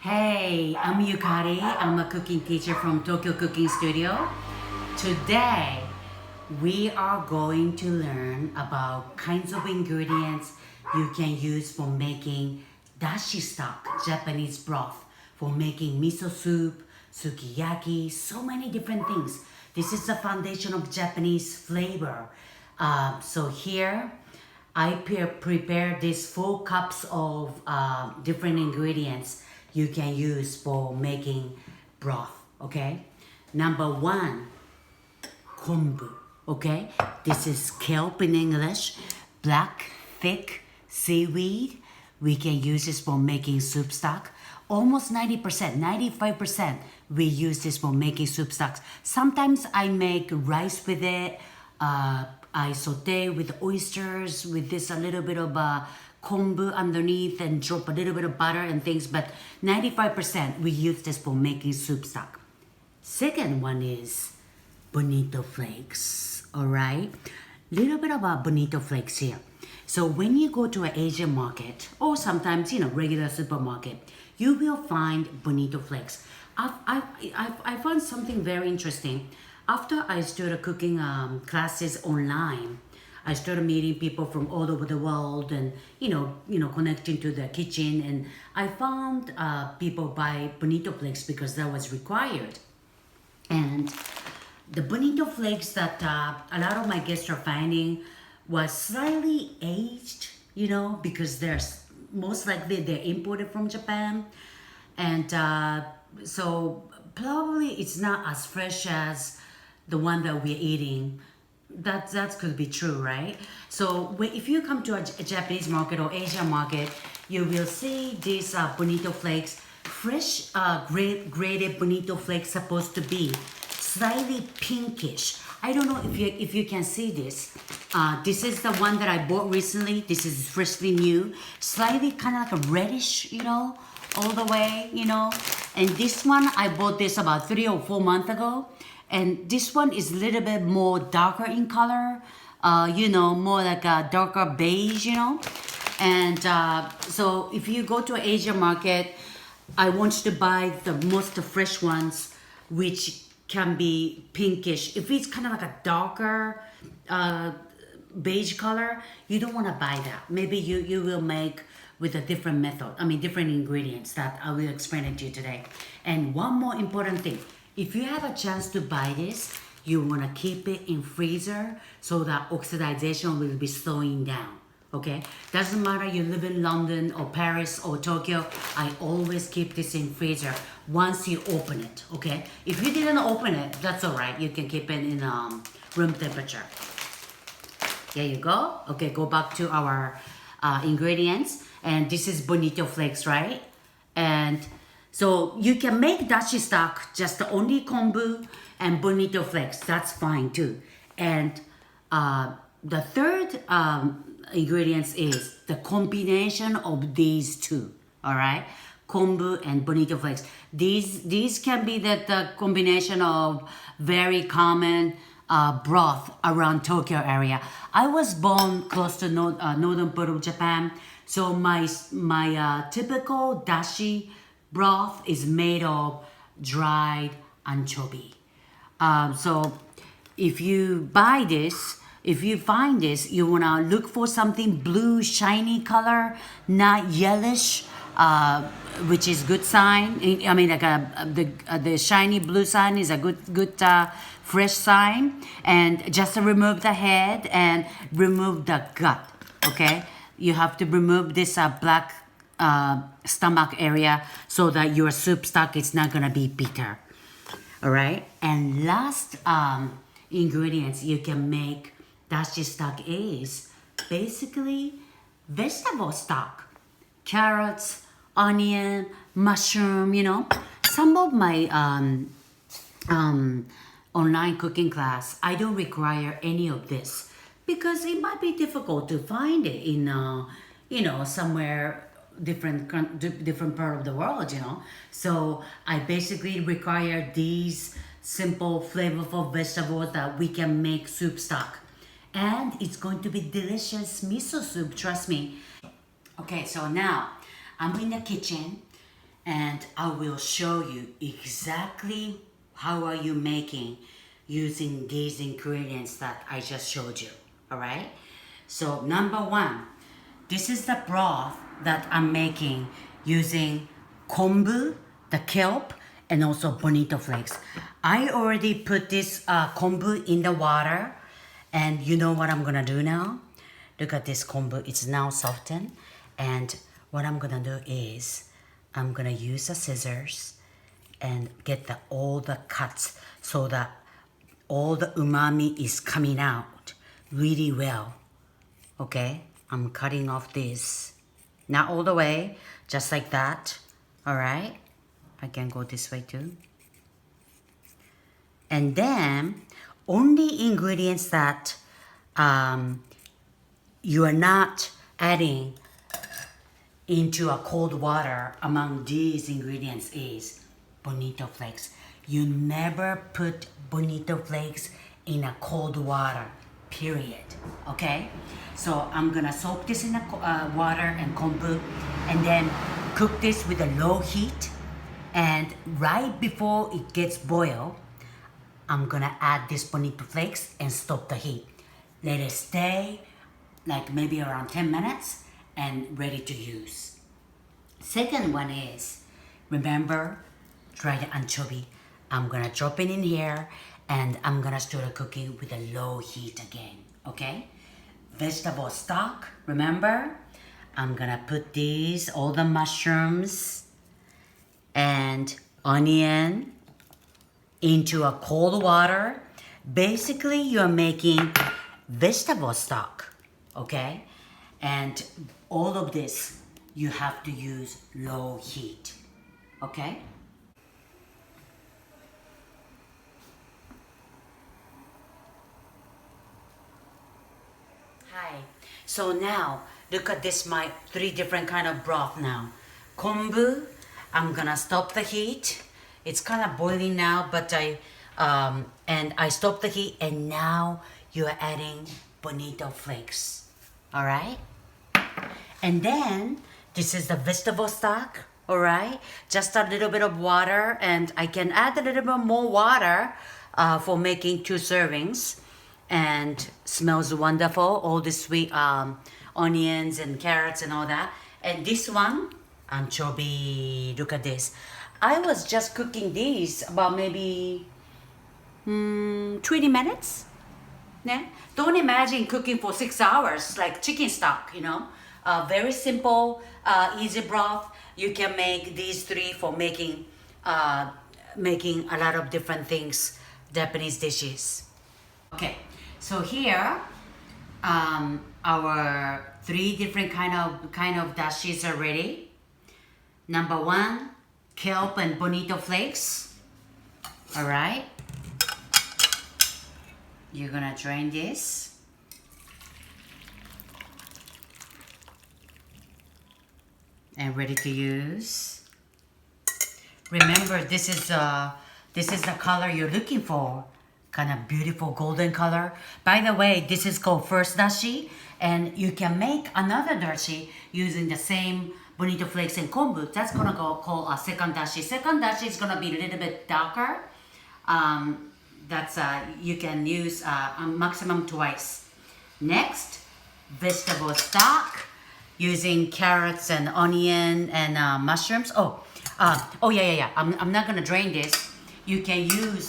Hey, I'm Yukari. I'm a cooking teacher from Tokyo Cooking Studio. Today, we are going to learn about kinds of ingredients you can use for making dashi stock, Japanese broth, for making miso soup, sukiyaki, so many different things. This is the foundation of Japanese flavor. So here, I prepare these 4 cups of different ingredients you can use for making broth, okay? Number 1, Kombu, okay? This is kelp in English, black, thick seaweed. We can use this for making soup stock. Almost 90%, 95% we use this for making soup stocks. Sometimes I make rice with it. I saute with oysters, with this a little bit of kombu underneath and drop a little bit of butter and things, but 95% we use this for making soup stock. Second one is Bonito Flakes, all right? Little bit about Bonito Flakes here. So when you go to an Asian market, or sometimes, regular supermarket, you will find Bonito Flakes. I found something very interesting. After I started cooking classes online, I started meeting people from all over the world and, connecting to the kitchen. And I found people buy Bonito Flakes because that was required. And the Bonito Flakes that a lot of my guests are finding was slightly aged, because they're most likely they're imported from Japan. And so probably it's not as fresh as the one that we're eating. That could be true, right? So if you come to a Japanese market or Asian market, you will see these Bonito Flakes, fresh grated Bonito Flakes, supposed to be slightly pinkish. I don't know if you can see this. This is the one that I bought recently. This is freshly new, slightly kind of like a reddish, all the way, And this one, I bought this about 3 or 4 months ago. And this one is a little bit more darker in color, more like a darker beige, And so if you go to an Asian market, I want you to buy the most fresh ones, which can be pinkish. If it's kind of like a darker beige color, you don't want to buy that. Maybe you will make with a different method, different ingredients that I will explain it to you today. And one more important thing. If you have a chance to buy this, you want to keep it in freezer so that oxidization will be slowing down, okay? Doesn't matter you live in London or Paris or Tokyo, I always keep this in freezer once you open it, okay? If you didn't open it, that's all right. You can keep it in room temperature. There you go. Okay, go back to our ingredients. And this is Bonito Flakes, right? And so you can make dashi stock just only kombu and Bonito Flakes. That's fine too. And the third ingredients is the combination of these two. All right, kombu and Bonito Flakes. These can be the combination of very common broth around Tokyo area. I was born close to northern part of Japan, so my typical dashi broth is made of dried anchovy. So if you buy this, if you find this, you wanna look for something blue, shiny color, not yellowish, which is good sign. The shiny blue sign is a good fresh sign. And just remove the head and remove the gut. Okay, you have to remove this black stomach area so that your soup stock is not gonna be bitter. All right, and last ingredients you can make dashi stock is basically vegetable stock, carrots, onion, mushroom. Some of my online cooking class, I don't require any of this because it might be difficult to find it in somewhere different part of the world, So I basically require these simple flavorful vegetables that we can make soup stock, and it's going to be delicious miso soup, trust me. Okay, so now I'm in the kitchen and I will show you exactly how are you making using these ingredients that I just showed you. All right, so number one, this is the broth that I'm making using kombu, the kelp, and also bonito flakes. I already put this kombu in the water, and you know what I'm gonna do now? Look at this kombu, it's now softened, and what I'm gonna do is I'm gonna use the scissors and get all the cuts so that all the umami is coming out really well. Okay, I'm cutting off this, not all the way, just like that. All right, I can go this way too. And then only ingredients that you are not adding into a cold water among these ingredients is bonito flakes. You never put bonito flakes in a cold water, period. Okay, so I'm gonna soak this in the water and kombu, and then cook this with a low heat, and right before it gets boiled, I'm gonna add this bonito flakes and stop the heat. Let it stay like maybe around 10 minutes and ready to use. Second one is, remember, dried anchovy. I'm gonna drop it in here and I'm gonna start cooking with a low heat again, okay? Vegetable stock, remember? I'm gonna put these, all the mushrooms and onion into a cold water. Basically, you're making vegetable stock, okay? And all of this, you have to use low heat, okay? Hi, so now, look at this, my 3 different kind of broth now. Kombu, I'm gonna stop the heat. It's kind of boiling now, but I stopped the heat, and now you're adding bonito flakes, all right? And then this is the vegetable stock, all right? Just a little bit of water, and I can add a little bit more water for making 2 servings, and smells wonderful. All the sweet onions and carrots and all that. And this one, anchovy. Look at this. I was just cooking these about maybe 20 minutes. Yeah? Don't imagine cooking for 6 hours like chicken stock, you know. Very simple, easy broth. You can make these 3 for making a lot of different things, Japanese dishes. Okay, so here our 3 different kind of dashes are ready. Number 1, kelp and bonito flakes. All right, you're gonna drain this. And ready to use. Remember, this is the color you're looking for. Kind of beautiful golden color. By the way, this is called first dashi, and you can make another dashi using the same bonito flakes and kombu. That's gonna go called a second dashi. Second dashi is gonna be a little bit darker. You can use maximum twice. Next, vegetable stock using carrots and onion and mushrooms. Yeah. I'm not gonna drain this. You can use.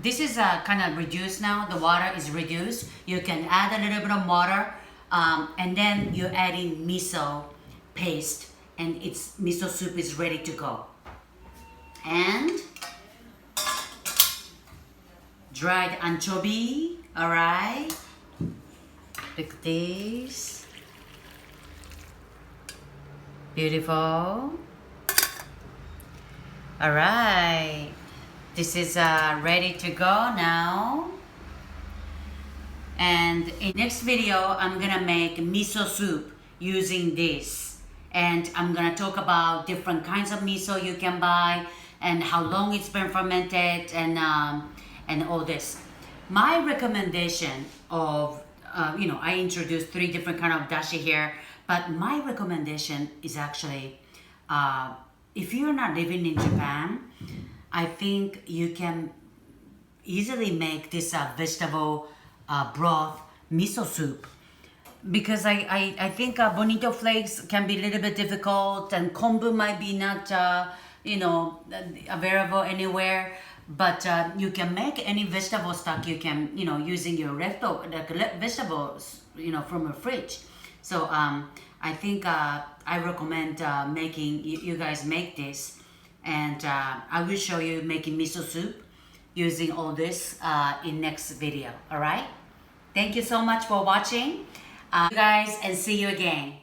This is kind of reduced now. The water is reduced. You can add a little bit of water, and then you're adding miso paste, and miso soup is ready to go. And dried anchovy. All right. Look at this. Beautiful. All right. This is ready to go now. And in next video, I'm gonna make miso soup using this. And I'm gonna talk about different kinds of miso you can buy and how long it's been fermented and all this. My recommendation of, I introduced 3 different kind of dashi here, but my recommendation is actually if you're not living in Japan, I think you can easily make this vegetable broth miso soup, because I think Bonito Flakes can be a little bit difficult, and Kombu might be not available anywhere, but you can make any vegetable stock you can, using your vegetables, from a fridge. So I think I recommend making, you guys make this, and I will show you making miso soup using all this in next video. All right, thank you so much for watching, you guys, and see you again.